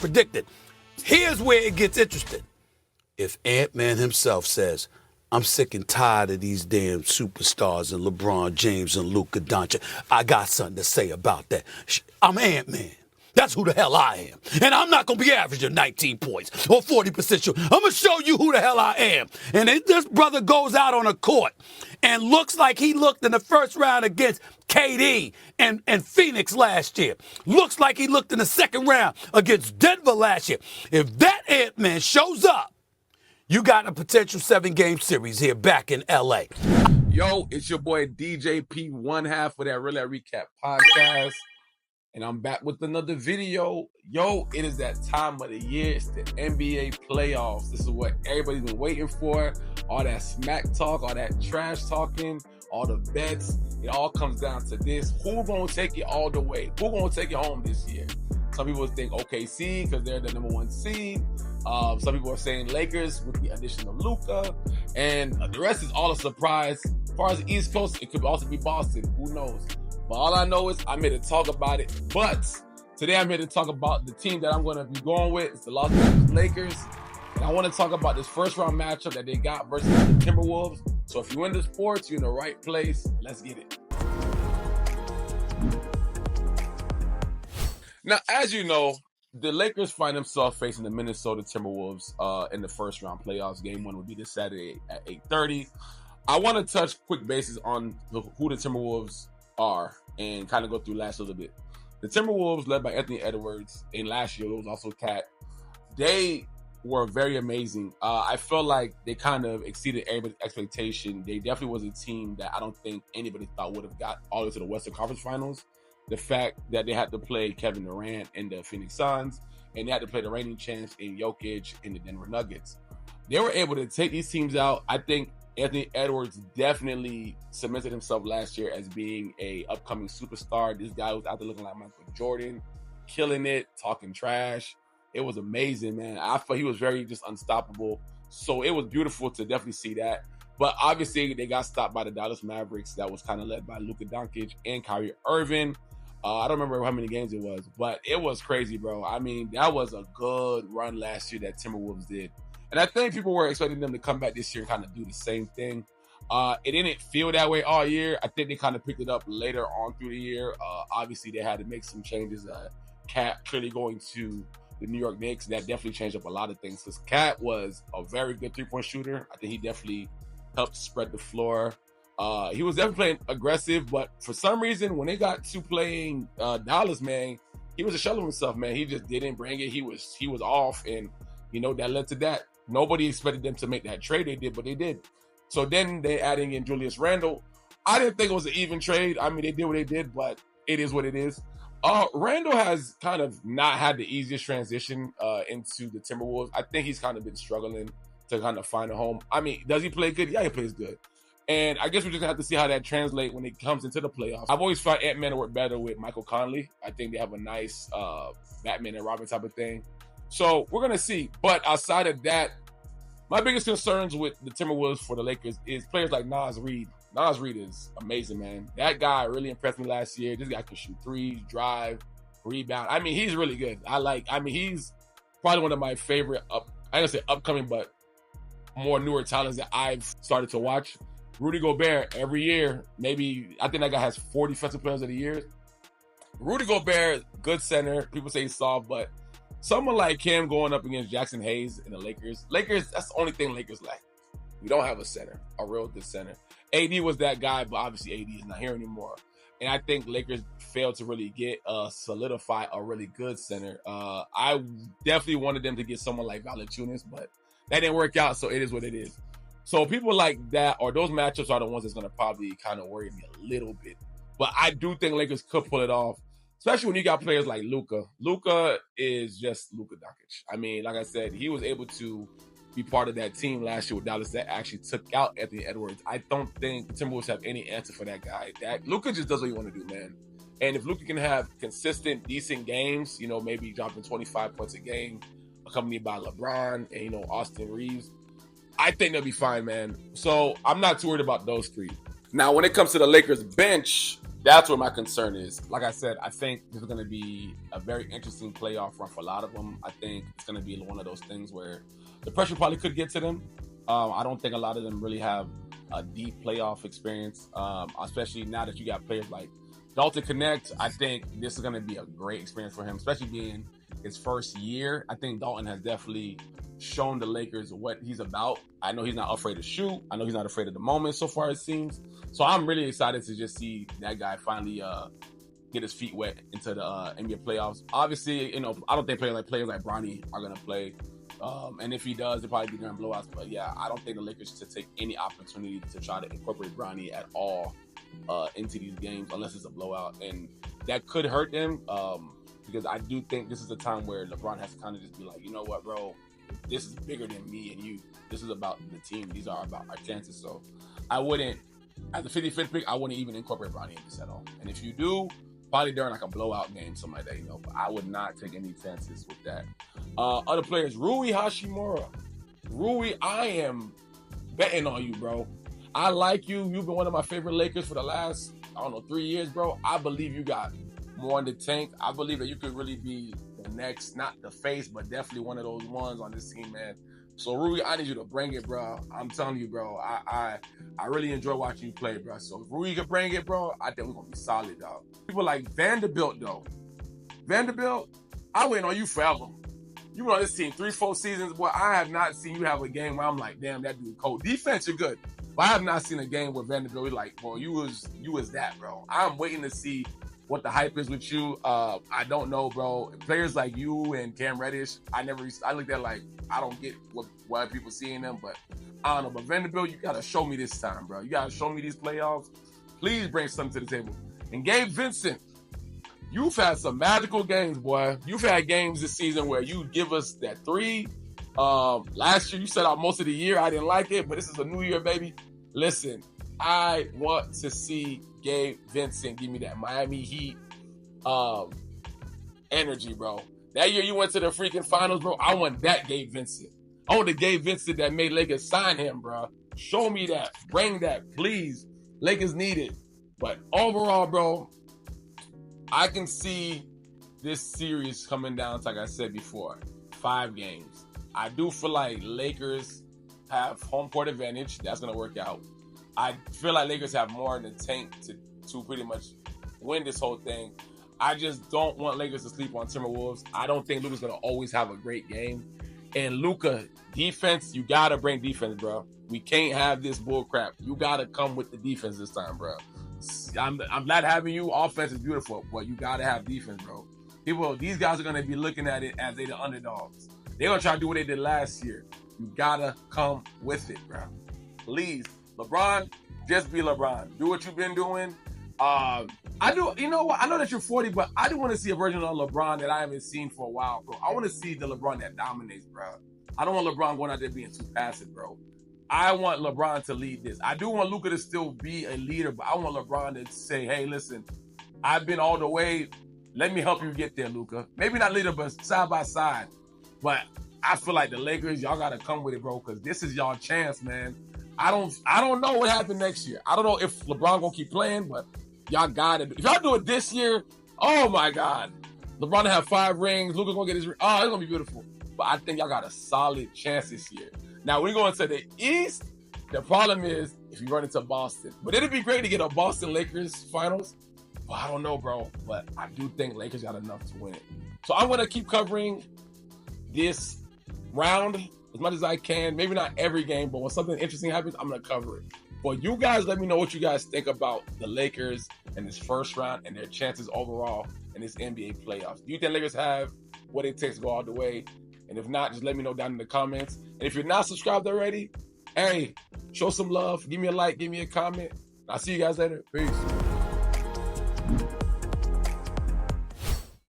predicted. Here's where it gets interesting. If Ant-Man himself says, I'm sick and tired of these damn superstars and LeBron James and Luka Doncic, I got something to say about that. I'm Ant-Man. That's who the hell I am. And I'm not going to be averaging 19 points or 40% shoot. I'm going to show you who the hell I am. And if this brother goes out on a court and looks like he looked in the first round against KD and Phoenix last year, looks like he looked in the second round against Denver last year, if that Ant-Man shows up, you got a potential 7-game series here back in LA. Yo, it's your boy DJ P, one half of that Really Recap podcast. And I'm back with another video. Yo, it is that time of the year. It's the NBA playoffs. This is what everybody's been waiting for. All that smack talk, all that trash talking, all the bets. It all comes down to this. Who gonna take it all the way? Who gonna take it home this year? Some people think OKC because they're the number 1 seed. Some people are saying Lakers with the addition of Luka. And the rest is all a surprise. As far as the East Coast, it could also be Boston. Who knows? But all I know is I'm here to talk about it. But today I'm here to talk about the team that I'm going to be going with. It's the Los Angeles Lakers. And I want to talk about this first round matchup that they got versus the Timberwolves. So if you're into sports, you're in the right place. Let's get it. Now, as you know, the Lakers find themselves facing the Minnesota Timberwolves in the first round playoffs. Game 1 will be this Saturday at 8:30. I want to touch quick bases on who the Timberwolves are and kind of go through last a little bit. The Timberwolves, led by Anthony Edwards, and last year it was also Cat. They were very amazing. I felt like they kind of exceeded everybody's expectation. They definitely was a team that I don't think anybody thought would have got all the way to the Western Conference Finals. The fact that they had to play Kevin Durant and the Phoenix Suns, and they had to play the reigning champs in Jokic and the Denver Nuggets. They were able to take these teams out. I think Anthony Edwards definitely cemented himself last year as being a upcoming superstar. This guy was out there looking like Michael Jordan, killing it, talking trash. It was amazing, man. I thought he was very just unstoppable. So it was beautiful to definitely see that. But obviously, they got stopped by the Dallas Mavericks that was kind of led by Luka Doncic and Kyrie Irving. I don't remember how many games it was, but it was crazy, bro. I mean, that was a good run last year that Timberwolves did. And I think people were expecting them to come back this year and kind of do the same thing. It didn't feel that way all year. I think they kind of picked it up later on through the year. Obviously, they had to make some changes. Cat clearly going to the New York Knicks. That definitely changed up a lot of things because Cat was a very good three-point shooter. I think he definitely helped spread the floor. He was definitely playing aggressive, but for some reason, when they got to playing Dallas, man, he was a shell of himself, man. He just didn't bring it. He was off, and that led to that. Nobody expected them to make that trade. They did, but they did. So then they adding in Julius Randle. I didn't think it was an even trade. I mean, they did what they did, but it is what it is. Randle has kind of not had the easiest transition into the Timberwolves. I think he's kind of been struggling to kind of find a home. I mean, does he play good? Yeah, he plays good. And I guess we're just going to have to see how that translates when it comes into the playoffs. I've always found Ant-Man to work better with Michael Conley. I think they have a nice Batman and Robin type of thing. So we're going to see. But outside of that, my biggest concerns with the Timberwolves for the Lakers is players like Naz Reid. Naz Reid is amazing, man. That guy really impressed me last year. This guy can shoot threes, drive, rebound. I mean, he's really good. He's probably one of my favorite, I don't say upcoming, but more newer talents that I've started to watch. Rudy Gobert, every year, I think that guy has 4 defensive players of the year. Rudy Gobert, good center. People say he's soft, but someone like him going up against Jackson Hayes in the Lakers, that's the only thing Lakers lack. We don't have a center, a real good center. AD was that guy, but obviously AD is not here anymore. And I think Lakers failed to really solidify a really good center. I definitely wanted them to get someone like Valanciunas, but that didn't work out, so it is what it is. So people like that, or those matchups are the ones that's going to probably kind of worry me a little bit. But I do think Lakers could pull it off, especially when you got players like Luka. Luka is just Luka Doncic. I mean, like I said, he was able to be part of that team last year with Dallas that actually took out Anthony Edwards. I don't think the Timberwolves have any answer for that guy. Luka just does what he want to do, man. And if Luka can have consistent, decent games, maybe dropping 25 points a game, accompanied by LeBron and, Austin Reeves, I think they'll be fine, man. So I'm not too worried about those three. Now, when it comes to the Lakers bench, That's where my concern is. Like I said, I think this is going to be a very interesting playoff run for a lot of them. I think it's going to be one of those things where the pressure probably could get to them. I don't think a lot of them really have a deep playoff experience, especially now that you got players like Dalton Connect. I think this is going to be a great experience for him, especially being his first year. I think Dalton has definitely shown the Lakers what he's about. I know he's not afraid to shoot. I know he's not afraid of the moment so far, it seems. So I'm really excited to just see that guy finally get his feet wet into the NBA playoffs. Obviously, I don't think players like Bronny are going to play. And if he does, it'll probably be during blowouts. But yeah, I don't think the Lakers should take any opportunity to try to incorporate Bronny at all into these games unless it's a blowout. And that could hurt them because I do think this is a time where LeBron has to kind of just be like, you know what, bro, this is bigger than me and you. This is about the team. These are about our chances. So I wouldn't, as a 55th pick, I wouldn't even incorporate Bronny in this at all. And if you do, probably during like a blowout game, something like that, but I would not take any chances with that. Other players, Rui Hashimura. Rui, I am betting on you, bro. I like you. You've been one of my favorite Lakers for the last, 3 years, bro. I believe you got more in the tank. I believe that you could really be the next, not the face, but definitely one of those ones on this team, man. So Rui, I need you to bring it, bro. I'm telling you, bro. I really enjoy watching you play, bro. So if Rui can bring it, bro, I think we're gonna be solid, dog. People like Vanderbilt, though. Vanderbilt, I wait on you forever. You were on this team 3-4 seasons, boy. I have not seen you have a game where I'm like, damn, that dude cold. Defense, you're good, but I have not seen a game where Vanderbilt is like, bro, you was that, bro. I'm waiting to see what the hype is with you. I don't know, bro. Players like you and Cam Reddish, I looked at like, I don't get what people see in them, but I don't know. But Vanderbilt, you gotta show me this time, bro. You gotta show me these playoffs. Please bring something to the table. And Gabe Vincent, you've had some magical games, boy. You've had games this season where you give us that 3. Last year, you set out most of the year. I didn't like it, but this is a new year, baby. Listen, I want to see Gabe Vincent give me that Miami Heat energy, bro. That year you went to the freaking finals, bro. I want that Gabe Vincent. I want the Gabe Vincent that made Lakers sign him, bro. Show me that. Bring that, please. Lakers need it. But overall, bro, I can see this series coming down to, like I said before, 5 games. I do feel like Lakers have home court advantage. That's going to work out. I feel like Lakers have more in the tank to pretty much win this whole thing. I just don't want Lakers to sleep on Timberwolves. I don't think Luka's going to always have a great game. And Luka, defense, you got to bring defense, bro. We can't have this bull crap. You got to come with the defense this time, bro. I'm not having you. Offense is beautiful, but you got to have defense, bro. These guys are going to be looking at it as they the underdogs. They're going to try to do what they did last year. You got to come with it, bro. Please. LeBron, just be LeBron. Do what you've been doing. I do. You know what? I know that you're 40, but I do want to see a version of LeBron that I haven't seen for a while, bro. I want to see the LeBron that dominates, bro. I don't want LeBron going out there being too passive, bro. I want LeBron to lead this. I do want Luka to still be a leader, but I want LeBron to say, hey, listen, I've been all the way. Let me help you get there, Luka. Maybe not leader, but side by side. But I feel like the Lakers, y'all got to come with it, bro, because this is y'all chance, man. I don't know what happened next year. I don't know if LeBron gonna keep playing, but y'all got it. If y'all do it this year, oh my God. LeBron will have 5 rings. Luka's gonna get his ring. Oh, it's gonna be beautiful. But I think y'all got a solid chance this year. Now we're going to the East. The problem is if you run into Boston. But it'd be great to get a Boston Lakers finals. But I don't know, bro. But I do think Lakers got enough to win it. So I'm gonna keep covering this round as much as I can. Maybe not every game, but when something interesting happens, I'm going to cover it. But you guys let me know what you guys think about the Lakers in this first round and their chances overall in this NBA playoffs. Do you think Lakers have what it takes to go all the way? And if not, just let me know down in the comments. And if you're not subscribed already, hey, show some love. Give me a like, give me a comment. I'll see you guys later. Peace.